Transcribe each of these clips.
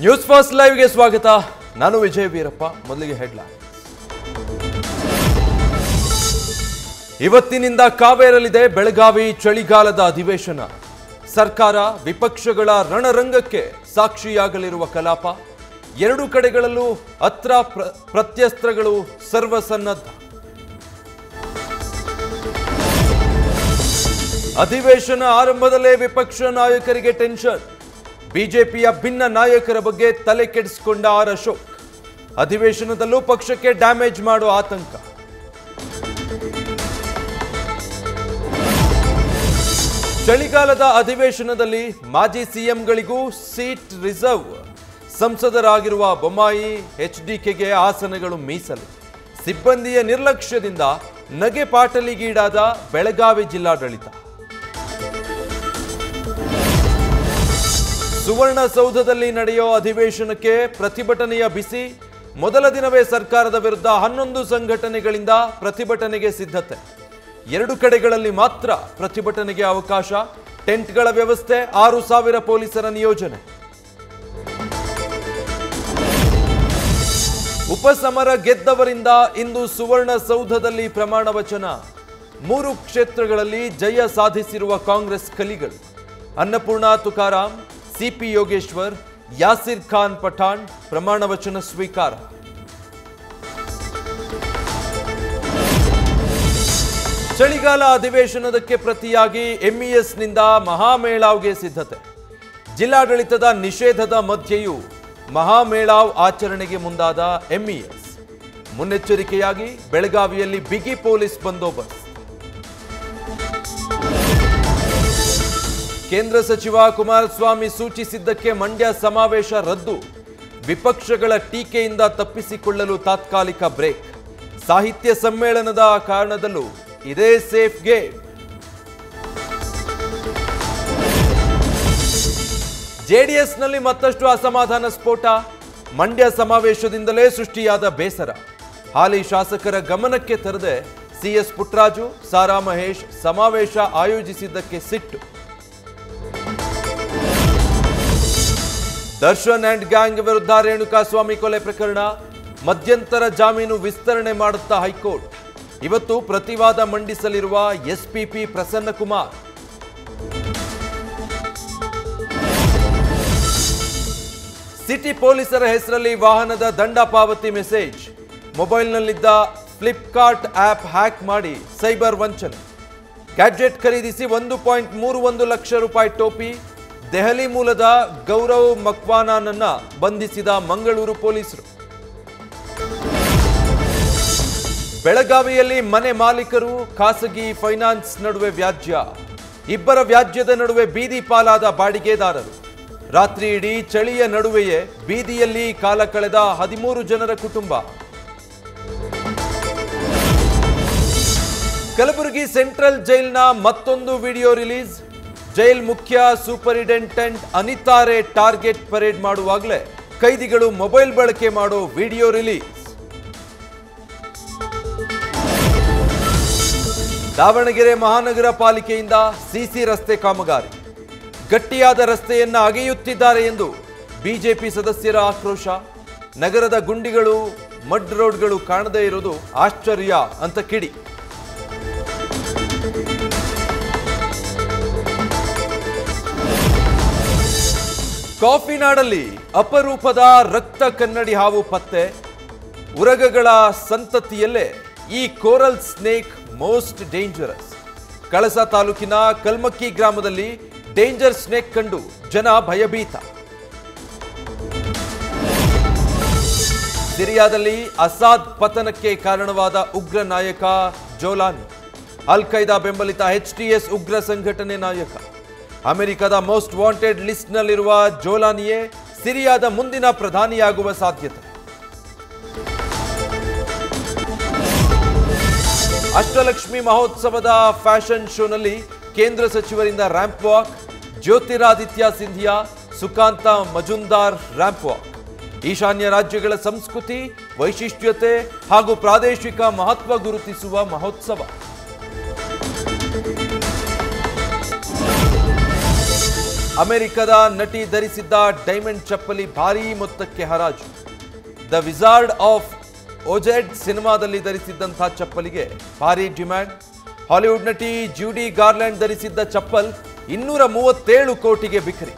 News first ಲೈವ್ಗೆ ಸ್ವಾಗತ. ನಾನು ವಿಜಯ್ ವೀರಪ್ಪ. ಮೊದಲಿಗೆ ಹೆಡ್ಲೈನ್. ಇವತ್ತಿನಿಂದ ಕಾವೇರಲಿದೆ ಬೆಳಗಾವಿ ಚಳಿಗಾಲದ ಅಧಿವೇಶನ. ಸರ್ಕಾರ ವಿಪಕ್ಷಗಳ ರಣರಂಗಕ್ಕೆ ಸಾಕ್ಷಿಯಾಗಲಿರುವ ಕಲಾಪ. ಎರಡು ಕಡೆಗಳಲ್ಲೂ ಅಸ್ತ್ರ ಪ್ರತ್ಯಸ್ತ್ರಗಳು ಸರ್ವಸನ್ನದ್ಧ. ಅಧಿವೇಶನ ಆರಂಭದಲ್ಲೇ ವಿಪಕ್ಷ ನಾಯಕರಿಗೆ ಟೆನ್ಷನ್. ಬಿಜೆಪಿಯ ಭಿನ್ನ ನಾಯಕರ ಬಗ್ಗೆ ತಲೆ ಕೆಡಿಸಿಕೊಂಡ ಆರ್ ಅಶೋಕ್. ಅಧಿವೇಶನದಲ್ಲೂ ಪಕ್ಷಕ್ಕೆ ಡ್ಯಾಮೇಜ್ ಮಾಡೋ ಆತಂಕ. ಚಳಿಗಾಲದ ಅಧಿವೇಶನದಲ್ಲಿ ಮಾಜಿ ಸಿಎಂಗಳಿಗೂ ಸೀಟ್ ರಿಸರ್ವ್. ಸಂಸದರಾಗಿರುವ ಬೊಮ್ಮಾಯಿ, ಎಚ್ಡಿಕೆಗೆ ಆಸನಗಳು ಮೀಸಲು. ಸಿಬ್ಬಂದಿಯ ನಿರ್ಲಕ್ಷ್ಯದಿಂದ ನಗೆ ಪಾಟಲಿಗೀಡಾದ ಬೆಳಗಾವಿ ಜಿಲ್ಲಾಡಳಿತ. ಸುವರ್ಣಸೌಧದಲ್ಲಿ ನಡೆಯೋ ಅಧಿವೇಶನಕ್ಕೆ ಪ್ರತಿಭಟನೆಯ ಬಿಸಿ. ಮೊದಲ ದಿನವೇ ಸರ್ಕಾರದ ವಿರುದ್ಧ 11 ಸಂಘಟನೆಗಳಿಂದ ಪ್ರತಿಭಟನೆಗೆ ಸಿದ್ಧತೆ. ಎರಡು ಕಡೆಗಳಲ್ಲಿ ಮಾತ್ರ ಪ್ರತಿಭಟನೆಗೆ ಅವಕಾಶ. ಟೆಂಟ್ಗಳ ವ್ಯವಸ್ಥೆ, 6,000 ಪೊಲೀಸರ ನಿಯೋಜನೆ. ಉಪಸಮರ ಗೆದ್ದವರಿಂದ ಇಂದು ಸುವರ್ಣಸೌಧದಲ್ಲಿ ಪ್ರಮಾಣ ವಚನ. 3 ಕ್ಷೇತ್ರಗಳಲ್ಲಿ ಜಯ ಸಾಧಿಸಿರುವ ಕಾಂಗ್ರೆಸ್ ಕಲಿಗಳು. ಅನ್ನಪೂರ್ಣ ತುಕಾರಾಂ, ಸಿಪಿ ಯೋಗೇಶ್ವರ್, ಯಾಸಿರ್ ಖಾನ್ ಪಠಾಣ್ ಪ್ರಮಾಣ ವಚನ ಸ್ವೀಕಾರ. ಚಳಿಗಾಲ ಅಧಿವೇಶನದಕ್ಕೆ ಪ್ರತಿಯಾಗಿ ಎಂಇಎಸ್ನಿಂದ ಮಹಾಮೇಳಾವ್ಗೆ ಸಿದ್ಧತೆ. ಜಿಲ್ಲಾಡಳಿತದ ನಿಷೇಧದ ಮಧ್ಯೆಯೂ ಮಹಾಮೇಳಾವ್ ಆಚರಣೆಗೆ ಮುಂದಾದ ಎಂಇಎಸ್. ಮುನ್ನೆಚ್ಚರಿಕೆಯಾಗಿ ಬೆಳಗಾವಿಯಲ್ಲಿ ಬಿಗಿ ಪೊಲೀಸ್ ಬಂದೋಬಸ್ತ್. ಕೇಂದ್ರ ಸಚಿವ ಕುಮಾರಸ್ವಾಮಿ ಸೂಚಿಸಿದ್ದಕ್ಕೆ ಮಂಡ್ಯ ಸಮಾವೇಶ ರದ್ದು. ವಿಪಕ್ಷಗಳ ಟೀಕೆಯಿಂದ ತಪ್ಪಿಸಿಕೊಳ್ಳಲು ತಾತ್ಕಾಲಿಕ ಬ್ರೇಕ್. ಸಾಹಿತ್ಯ ಸಮ್ಮೇಳನದ ಕಾರಣದಲ್ಲೂ ಇದೇ ಸೇಫ್ ಗೇಮ್. ಜೆಡಿಎಸ್ನಲ್ಲಿ ಮತ್ತಷ್ಟು ಅಸಮಾಧಾನ ಸ್ಫೋಟ. ಮಂಡ್ಯ ಸಮಾವೇಶದಿಂದಲೇ ಸೃಷ್ಟಿಯಾದ ಬೇಸರ. ಹಾಲಿ ಶಾಸಕರ ಗಮನಕ್ಕೆ ತರದೆ ಸಿಎಸ್ ಪುಟ್ಟರಾಜು, ಸಾರಾ ಮಹೇಶ್ ಸಮಾವೇಶ ಆಯೋಜಿಸಿದ್ದಕ್ಕೆ ಸಿಟ್ಟು. ದರ್ಶನ್ ಅಂಡ್ ಗ್ಯಾಂಗ್ ವಿರುದ್ಧ ರೇಣುಕಾಸ್ವಾಮಿ ಕೊಲೆ ಪ್ರಕರಣ. ಮಧ್ಯಂತರ ಜಾಮೀನು ವಿಸ್ತರಣೆ ಮಾಡುತ್ತಾ ಹೈಕೋರ್ಟ್. ಇವತ್ತು ಪ್ರತಿವಾದ ಮಂಡಿಸಲಿರುವ ಎಸ್ಪಿಪಿ ಪ್ರಸನ್ನಕುಮಾರ್. ಸಿಟಿ ಪೊಲೀಸರ ಹೆಸರಲ್ಲಿ ವಾಹನದ ದಂಡ ಪಾವತಿ ಮೆಸೇಜ್. ಮೊಬೈಲ್ನಲ್ಲಿದ್ದ ಫ್ಲಿಪ್ಕಾರ್ಟ್ ಆಪ್ ಹ್ಯಾಕ್ ಮಾಡಿ ಸೈಬರ್ ವಂಚನೆ. ಗ್ಯಾಡ್ಜೆಟ್ ಖರೀದಿಸಿ 1.31 ಲಕ್ಷ ರೂಪಾಯಿ ಟೋಪಿ. ದೆಹಲಿ ಮೂಲದ ಗೌರವ್ ಮಕ್ವಾನಾನನ್ನ ಬಂಧಿಸಿದ ಮಂಗಳೂರು ಪೊಲೀಸರು. ಬೆಳಗಾವಿಯಲ್ಲಿ ಮನೆ ಮಾಲೀಕರು, ಖಾಸಗಿ ಫೈನಾನ್ಸ್ ನಡುವೆ ವ್ಯಾಜ್ಯ. ಇಬ್ಬರ ವ್ಯಾಜ್ಯದ ನಡುವೆ ಬೀದಿ ಪಾಲಾದ ಬಾಡಿಗೆದಾರರು. ರಾತ್ರಿ ಇಡೀ ಚಳಿಯ ನಡುವೆಯೇ ಬೀದಿಯಲ್ಲಿ ಕಾಲ ಕಳೆದ 13 ಜನರ ಕುಟುಂಬ. ಕಲಬುರಗಿ ಸೆಂಟ್ರಲ್ ಜೈಲ್ನ ಮತ್ತೊಂದು ವಿಡಿಯೋ ರಿಲೀಸ್. ಜೈಲ್ ಮುಖ್ಯ ಸೂಪರಿಂಟೆಂಡೆಂಟ್ ಅನಿತಾರೆ ಟಾರ್ಗೆಟ್ ಪರೇಡ್ ಮಾಡುವಾಗಲೇ ಕೈದಿಗಳು ಮೊಬೈಲ್ ಬಳಕೆ ಮಾಡೋ ವಿಡಿಯೋ ರಿಲೀಸ್. ದಾವಣಗೆರೆ ಮಹಾನಗರ ಪಾಲಿಕೆಯಿಂದ ಸಿಸಿ ರಸ್ತೆ ಕಾಮಗಾರಿ. ಗಟ್ಟಿಯಾದ ರಸ್ತೆಯನ್ನ ಅಗೆಯುತ್ತಿದ್ದಾರೆ ಎಂದು ಬಿಜೆಪಿ ಸದಸ್ಯರ ಆಕ್ರೋಶ. ನಗರದ ಗುಂಡಿಗಳು, ಮಡ್ ರೋಡ್ಗಳು ಕಾಣದೇ ಇರೋದು ಆಶ್ಚರ್ಯ ಅಂತ ಕಿಡಿ. ಕಾಫಿನಾಡಲ್ಲಿ ಅಪರೂಪದ ರಕ್ತ ಕನ್ನಡಿ ಹಾವು ಪತ್ತೆ. ಉರಗಗಳ ಸಂತತಿಯಲ್ಲೇ ಈ ಕೋರಲ್ ಸ್ನೇಕ್ ಮೋಸ್ಟ್ ಡೇಂಜರಸ್. ಕಳಸ ತಾಲೂಕಿನ ಕಲ್ಮಕ್ಕಿ ಗ್ರಾಮದಲ್ಲಿ ಡೇಂಜರ್ ಸ್ನೇಕ್ ಕಂಡು ಜನ ಭಯಭೀತ. ಸಿರಿಯಾದಲ್ಲಿ ಅಸಾದ್ ಪತನಕ್ಕೆ ಕಾರಣವಾದ ಉಗ್ರ ನಾಯಕ ಜೋಲಾನಿ. ಅಲ್ ಖೈದಾ ಬೆಂಬಲಿತ HTS ಉಗ್ರ ಸಂಘಟನೆ ನಾಯಕ. ಅಮೆರಿಕದ ಮೋಸ್ಟ್ ವಾಂಟೆಡ್ ಲಿಸ್ಟ್ನಲ್ಲಿರುವ ಜೋಲಾನಿಯೇ ಸಿರಿಯಾದ ಮುಂದಿನ ಪ್ರಧಾನಿಯಾಗುವ ಸಾಧ್ಯತೆ. ಅಷ್ಟಲಕ್ಷ್ಮಿ ಮಹೋತ್ಸವದ ಫ್ಯಾಷನ್ ಶೋನಲ್ಲಿ ಕೇಂದ್ರ ಸಚಿವರಿಂದ ramp walk. Jyotiraditya Scindia, Sukanta Majumdar ramp walk. ಈಶಾನ್ಯ ರಾಜ್ಯಗಳ ಸಂಸ್ಕೃತಿ, ವೈಶಿಷ್ಟ್ಯತೆ ಹಾಗೂ ಪ್ರಾದೇಶಿಕ ಮಹತ್ವ ಗುರುತಿಸುವ ಮಹೋತ್ಸವ. ಅಮೆರಿಕದ ನಟಿ ಧರಿಸಿದ್ದ ಡೈಮಂಡ್ ಚಪ್ಪಲಿ ಭಾರೀ ಮೊತ್ತಕ್ಕೆ ಹರಾಜು. ದ ವಿಜಾರ್ಡ್ ಆಫ್ ಓಜೆಡ್ ಸಿನಿಮಾದಲ್ಲಿ ಧರಿಸಿದ್ದಂತಹ ಚಪ್ಪಲಿಗೆ ಭಾರೀ ಡಿಮ್ಯಾಂಡ್. ಹಾಲಿವುಡ್ ನಟಿ ಜೂಡಿ ಗಾರ್ಲ್ಯಾಂಡ್ ಧರಿಸಿದ್ದ ಚಪ್ಪಲ್ 237 ಕೋಟಿಗೆ ಬಿಕ್ರಿ.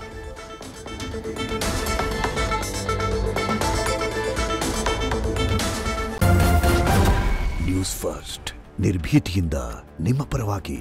ನ್ಯೂಸ್ ಫಸ್ಟ್ ನಿರ್ಭೀತಿಯಿಂದ ನಿಮ್ಮ ಪರವಾಗಿ.